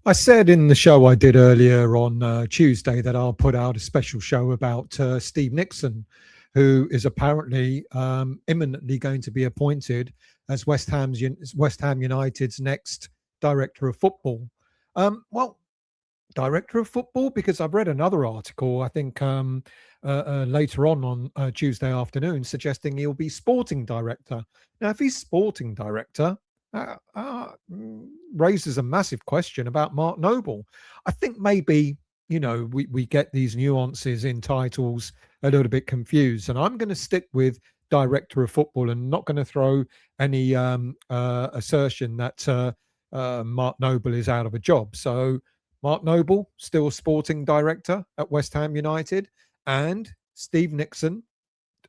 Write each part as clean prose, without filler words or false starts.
I said in the show I did earlier on Tuesday that I'll put out a special show about Steve Nixon, who is apparently imminently going to be appointed as West Ham United's next director of football. Well, director of football, because I've read another article, I think later on Tuesday afternoon, suggesting he'll be sporting director. Now, if he's sporting director, raises a massive question about Mark Noble. I think maybe, we get these nuances in titles a little bit confused, and I'm going to stick with director of football and not going to throw any assertion that Mark Noble is out of a job. So Mark Noble, still sporting director at West Ham United, and Steve Nixon,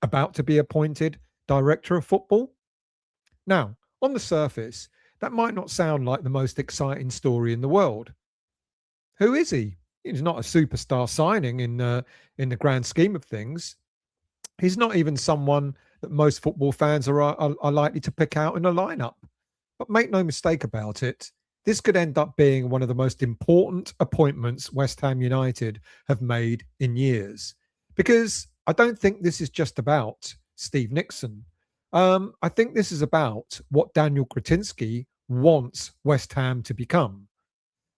about to be appointed director of football. Now, on the surface, that might not sound like the most exciting story in the world. Who is he? He's not a superstar signing in the grand scheme of things. He's not even someone that most football fans are likely to pick out in a lineup. But make no mistake about it, this could end up being one of the most important appointments West Ham United have made in years. Because I don't think this is just about Steve Nixon. I think this is about what Daniel Kretinsky wants West Ham to become.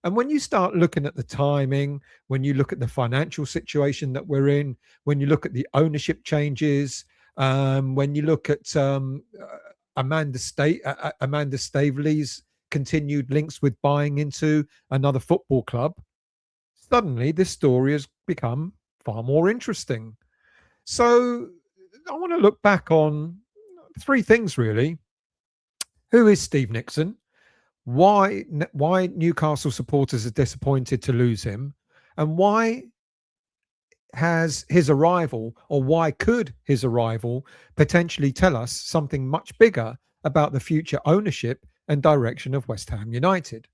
And when you start looking at the timing, when you look at the financial situation that we're in, when you look at the ownership changes, when you look at Amanda Staveley's continued links with buying into another football club, suddenly this story has become far more interesting. So I want to look back on three things, really. Who is Steve Nixon? Why Newcastle supporters are disappointed to lose him? And why has his arrival, or why could his arrival potentially tell us something much bigger about the future ownership and direction of West Ham United?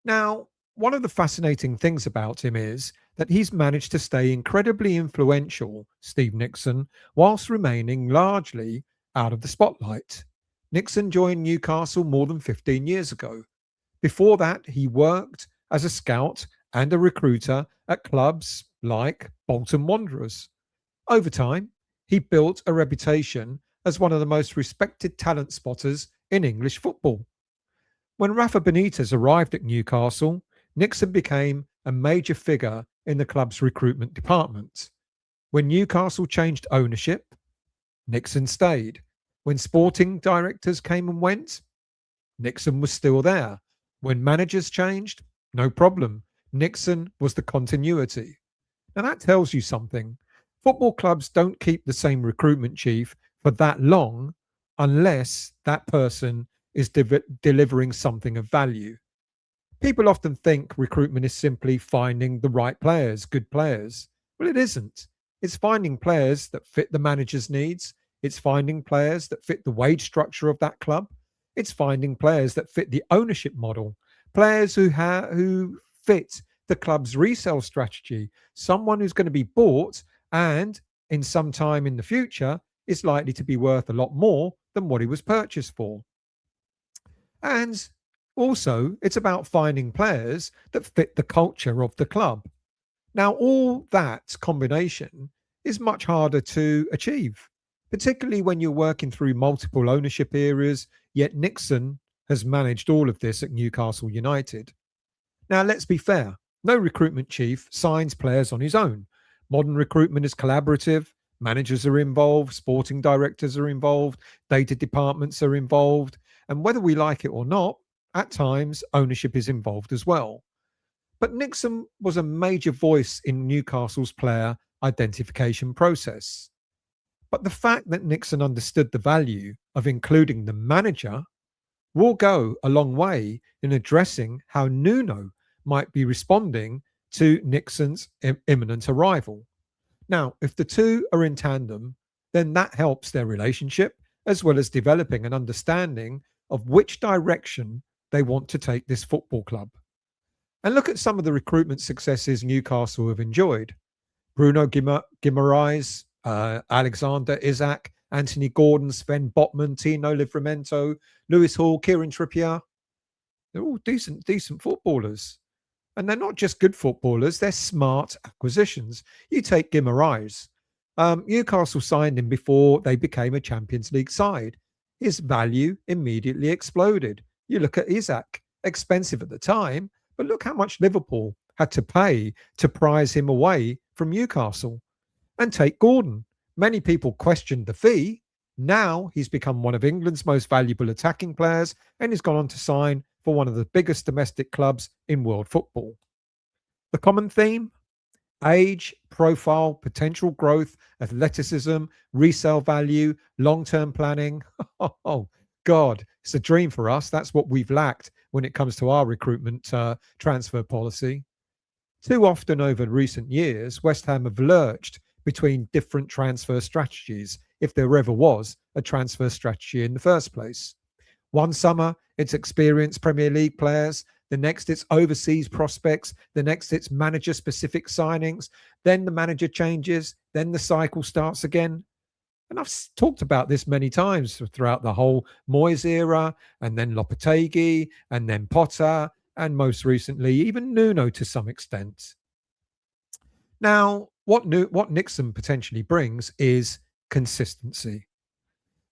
Now, one of the fascinating things about him is that he's managed to stay incredibly influential, Steve Nixon, whilst remaining largely out of the spotlight. Nixon joined Newcastle more than 15 years ago. Before that, he worked as a scout and a recruiter at clubs like Bolton Wanderers. Over time, he built a reputation as one of the most respected talent spotters in English football. When Rafa Benitez arrived at Newcastle, Nixon became a major figure in the club's recruitment department. When Newcastle changed ownership, Nixon stayed. When sporting directors came and went, Nixon was still there. When managers changed, no problem. Nixon was the continuity. Now that tells you something. Football clubs don't keep the same recruitment chief for that long unless that person is delivering something of value. People often think recruitment is simply finding the right players, good players. Well, it isn't. It's finding players that fit the manager's needs. It's finding players that fit the wage structure of that club. It's finding players that fit the ownership model, players who fit the club's resale strategy, someone who's going to be bought and in some time in the future is likely to be worth a lot more than what he was purchased for. And also, it's about finding players that fit the culture of the club. Now, all that combination is much harder to achieve, particularly when you're working through multiple ownership areas, yet Nixon has managed all of this at Newcastle United. Now, let's be fair. No recruitment chief signs players on his own. Modern recruitment is collaborative. Managers are involved. Sporting directors are involved. Data departments are involved. And whether we like it or not, at times, ownership is involved as well. But Nixon was a major voice in Newcastle's player identification process. But the fact that Nixon understood the value of including the manager will go a long way in addressing how Nuno might be responding to Nixon's imminent arrival. Now, if the two are in tandem, then that helps their relationship as well as developing an understanding of which direction they want to take this football club. And look at some of the recruitment successes Newcastle have enjoyed. Bruno Guimaraes, Alexander Isak, Anthony Gordon, Sven Botman, Tino Livramento, Lewis Hall, Kieran Trippier. They're all decent footballers. And they're not just good footballers, they're smart acquisitions. You take Guimaraes. Newcastle signed him before they became a Champions League side. His value immediately exploded. You look at Isaac, expensive at the time, but look how much Liverpool had to pay to prize him away from Newcastle. And take Gordon. Many people questioned the fee. Now he's become one of England's most valuable attacking players and he's gone on to sign for one of the biggest domestic clubs in world football. The common theme? Age, profile, potential growth, athleticism, resale value, long-term planning. Oh, God, it's a dream for us. That's what we've lacked when it comes to our recruitment transfer policy. Too often over recent years, West Ham have lurched between different transfer strategies, if there ever was a transfer strategy in the first place. One summer, it's experienced Premier League players. The next, it's overseas prospects. The next, it's manager-specific signings. Then the manager changes. Then the cycle starts again. And I've talked about this many times throughout the whole Moyes era, and then Lopetegui, and then Potter, and most recently, even Nuno to some extent. Now, what Nixon potentially brings is consistency.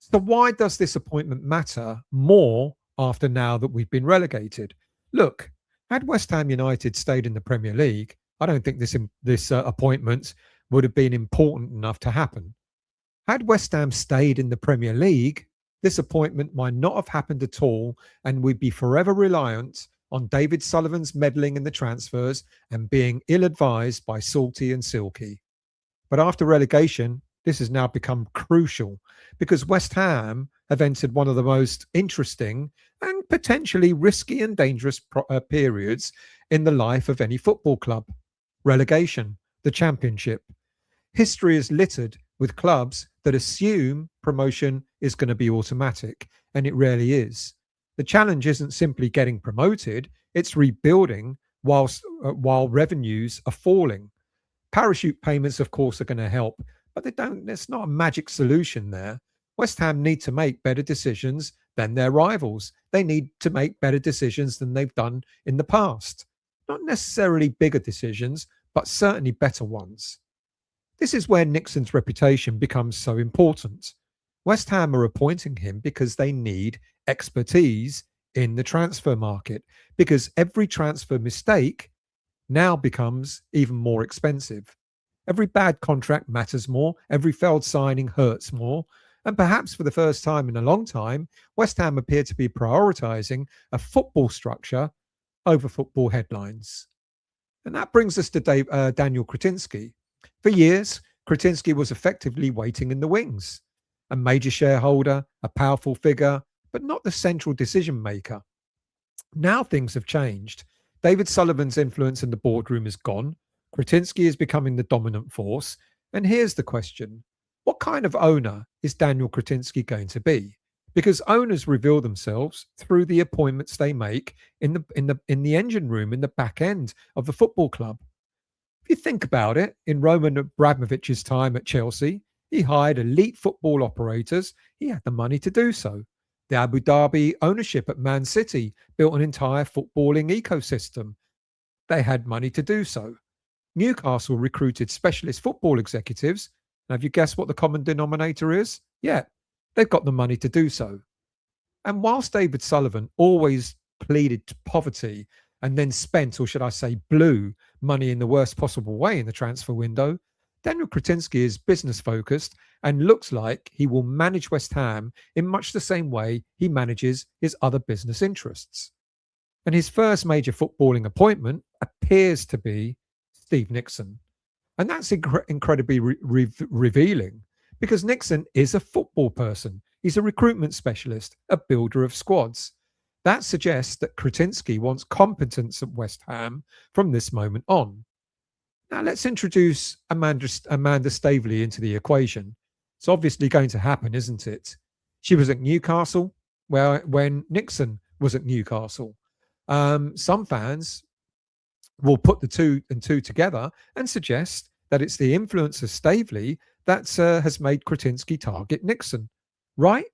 So why does this appointment matter more after now that we've been relegated? Look, had West Ham United stayed in the Premier League, I don't think this appointment would have been important enough to happen. Had West Ham stayed in the Premier League, this appointment might not have happened at all, and we'd be forever reliant on David Sullivan's meddling in the transfers and being ill-advised by Salty and Silky. But after relegation, this has now become crucial because West Ham have entered one of the most interesting and potentially risky and dangerous periods in the life of any football club. Relegation, the Championship. History is littered with clubs that assume promotion is going to be automatic, and it rarely is. The challenge isn't simply getting promoted, it's rebuilding while revenues are falling. Parachute payments, of course, are going to help, but there's not a magic solution there. West Ham need to make better decisions than their rivals. They need to make better decisions than they've done in the past. Not necessarily bigger decisions, but certainly better ones. This is where Nixon's reputation becomes so important. West Ham are appointing him because they need expertise in the transfer market, because every transfer mistake now becomes even more expensive. Every bad contract matters more, every failed signing hurts more, and perhaps for the first time in a long time, West Ham appear to be prioritising a football structure over football headlines. And that brings us to Daniel Kretinsky. For years, Kretinsky was effectively waiting in the wings, a major shareholder, a powerful figure, but not the central decision maker. Now things have changed. David Sullivan's influence in the boardroom is gone. Kretinsky is becoming the dominant force. And here's the question. What kind of owner is Daniel Kretinsky going to be? Because owners reveal themselves through the appointments they make in the engine room, in the back end of the football club. If you think about it, in Roman Abramovich's time at Chelsea, he hired elite football operators. He had the money to do so. The Abu Dhabi ownership at Man City built an entire footballing ecosystem. They had money to do so. Newcastle recruited specialist football executives. Now, have you guessed what the common denominator is? Yeah, they've got the money to do so. And whilst David Sullivan always pleaded poverty and then spent, or should I say blew, money in the worst possible way in the transfer window, Daniel Kretinsky is business focused and looks like he will manage West Ham in much the same way he manages his other business interests. And his first major footballing appointment appears to be Steve Nixon. And that's incredibly revealing because Nixon is a football person. He's a recruitment specialist, a builder of squads. That suggests that Kretinsky wants competence at West Ham from this moment on. Now let's introduce Amanda Staveley into the equation. It's obviously going to happen, isn't it? She was at Newcastle when Nixon was at Newcastle. Some fans will put the two and two together and suggest that it's the influence of Staveley that has made Kretinsky target Nixon. Right?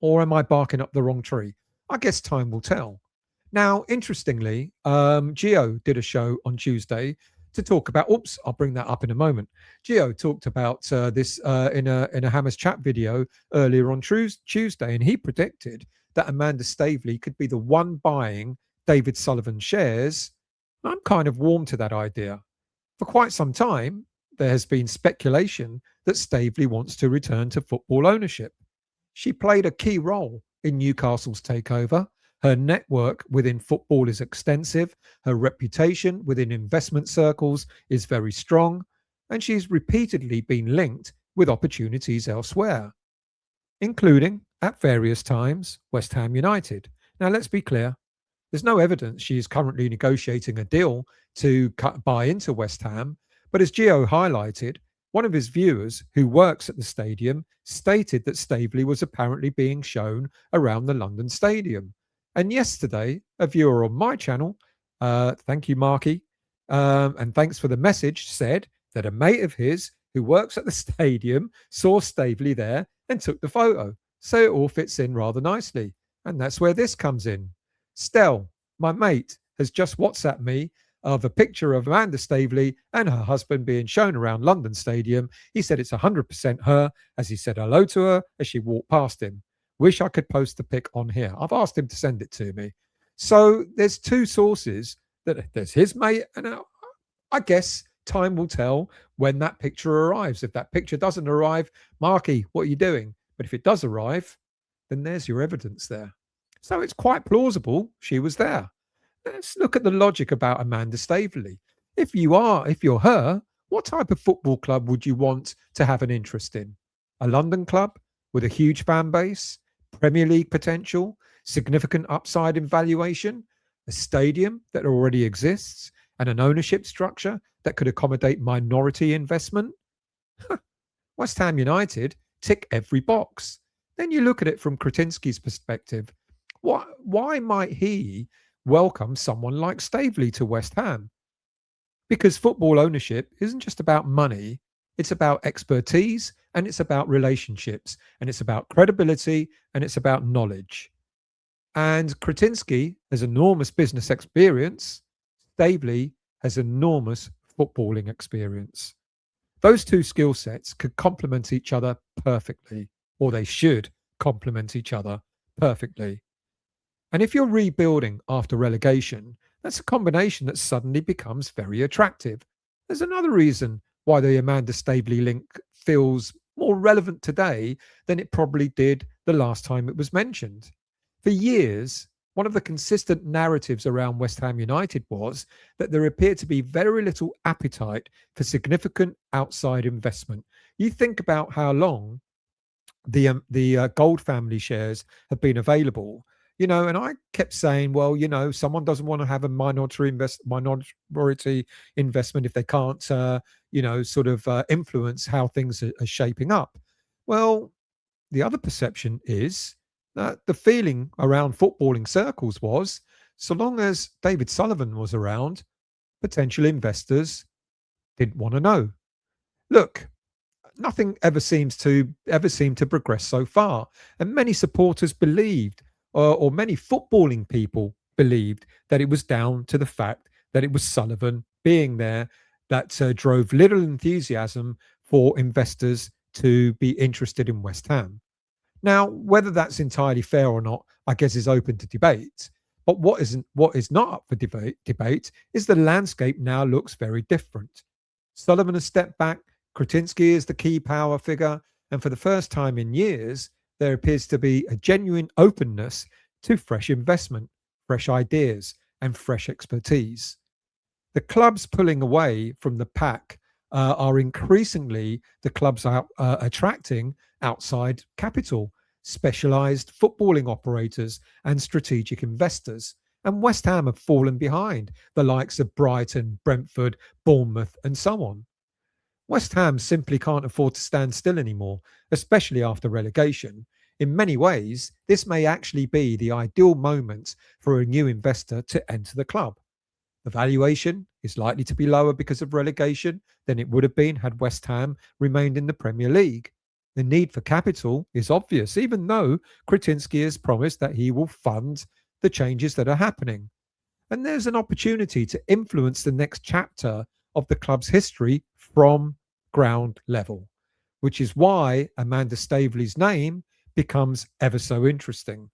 Or am I barking up the wrong tree? I guess time will tell. Now, interestingly, Gio did a show on Tuesday to talk about. Oops, I'll bring that up in a moment. Gio talked about this in a Hammers chat video earlier on Tuesday, and he predicted that Amanda Staveley could be the one buying David Sullivan shares. I'm kind of warm to that idea. For quite some time, there has been speculation that Staveley wants to return to football ownership. She played a key role in Newcastle's takeover. Her network within football is extensive. Her reputation within investment circles is very strong. And she's repeatedly been linked with opportunities elsewhere, including, at various times, West Ham United. Now, let's be clear. There's no evidence she is currently negotiating a deal to buy into West Ham. But as Gio highlighted, one of his viewers who works at the stadium stated that Staveley was apparently being shown around the London stadium. And yesterday, a viewer on my channel, thank you, Marky, and thanks for the message, said that a mate of his who works at the stadium saw Staveley there and took the photo. So it all fits in rather nicely. And that's where this comes in. Stel, my mate, has just WhatsApped me of a picture of Amanda Staveley and her husband being shown around London Stadium. He said it's 100% her, as he said hello to her as she walked past him. Wish I could post the pic on here. I've asked him to send it to me. So there's two sources. There's his mate, and I guess time will tell when that picture arrives. If that picture doesn't arrive, Marky, what are you doing? But if it does arrive, then there's your evidence there. So it's quite plausible she was there. Let's look at the logic about Amanda Staveley. If you're her, what type of football club would you want to have an interest in? A London club with a huge fan base, Premier League potential, significant upside in valuation, a stadium that already exists, and an ownership structure that could accommodate minority investment? West Ham United tick every box. Then you look at it from Kretinsky'S perspective. Why might he welcome someone like Staveley to West Ham? Because football ownership isn't just about money, it's about expertise, and it's about relationships, and it's about credibility, and it's about knowledge. And Kretinsky has enormous business experience. Staveley has enormous footballing experience. Those two skill sets could complement each other perfectly, or they should complement each other perfectly. And if you're rebuilding after relegation, that's a combination that suddenly becomes very attractive. There's another reason why the Amanda Staveley link feels more relevant today than it probably did the last time it was mentioned. For years, one of the consistent narratives around West Ham United was that there appeared to be very little appetite for significant outside investment. You think about how long the Gold family shares have been available, and I kept saying, well, someone doesn't want to have a minority investment if they can't, influence how things are shaping up. Well, the other perception is that the feeling around footballing circles was, so long as David Sullivan was around, potential investors didn't want to know. Look, nothing ever seemed to progress so far, and many supporters believed, or many footballing people believed, that it was down to the fact that it was Sullivan being there that drove little enthusiasm for investors to be interested in West Ham. Now, whether that's entirely fair or not, I guess is open to debate. But what is not up for debate is the landscape now looks very different. Sullivan has stepped back. Kretinsky is the key power figure, and for the first time in years, there appears to be a genuine openness to fresh investment, fresh ideas, and fresh expertise. The clubs pulling away from the pack are increasingly the clubs attracting outside capital, specialised footballing operators, and strategic investors. And West Ham have fallen behind the likes of Brighton, Brentford, Bournemouth, and so on. West Ham simply can't afford to stand still anymore, especially after relegation. In many ways, this may actually be the ideal moment for a new investor to enter the club. The valuation is likely to be lower because of relegation than it would have been had West Ham remained in the Premier League. The need for capital is obvious, even though Kretinsky has promised that he will fund the changes that are happening. And there's an opportunity to influence the next chapter of the club's history from ground level, which is why Amanda Staveley's name becomes ever so interesting.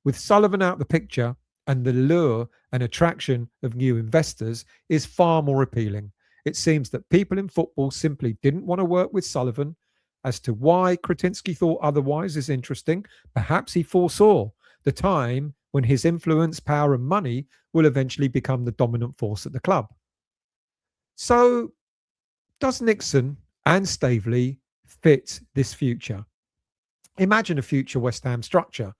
With Sullivan out the picture, and the lure and attraction of new investors is far more appealing. It seems that people in football simply didn't want to work with Sullivan. As to why Kretinsky thought otherwise is interesting. Perhaps he foresaw the time when his influence, power, and money will eventually become the dominant force at the club. So, does Nixon and Staveley fit this future? Imagine a future West Ham structure.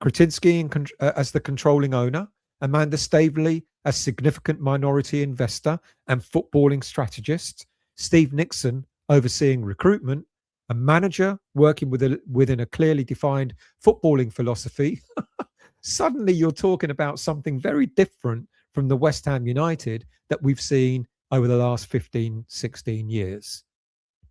Kretinsky as the controlling owner, Amanda Staveley as significant minority investor and footballing strategist, Steve Nixon overseeing recruitment, a manager working within a clearly defined footballing philosophy. Suddenly you're talking about something very different from the West Ham United that we've seen over the last 15, 16 years.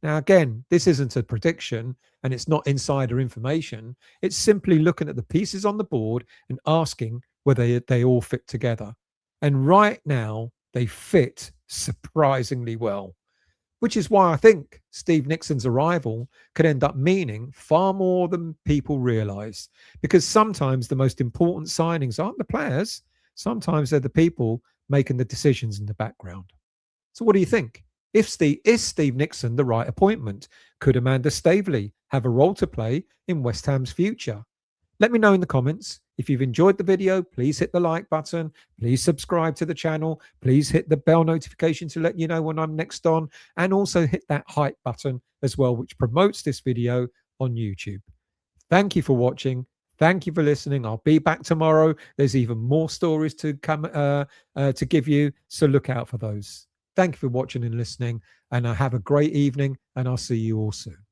Now, again, this isn't a prediction and it's not insider information. It's simply looking at the pieces on the board and asking whether they all fit together. And right now, they fit surprisingly well, which is why I think Steve Nixon's arrival could end up meaning far more than people realize. Because sometimes the most important signings aren't the players, sometimes they're the people making the decisions in the background. So, what do you think? Is Steve Nixon the right appointment? Could Amanda Staveley have a role to play in West Ham's future? Let me know in the comments. If you've enjoyed the video, please hit the like button. Please subscribe to the channel. Please hit the bell notification to let you know when I'm next on. And also hit that hype button as well, which promotes this video on YouTube. Thank you for watching. Thank you for listening. I'll be back tomorrow. There's even more stories to come to give you, so look out for those. Thank you for watching and listening, and have a great evening, and I'll see you all soon.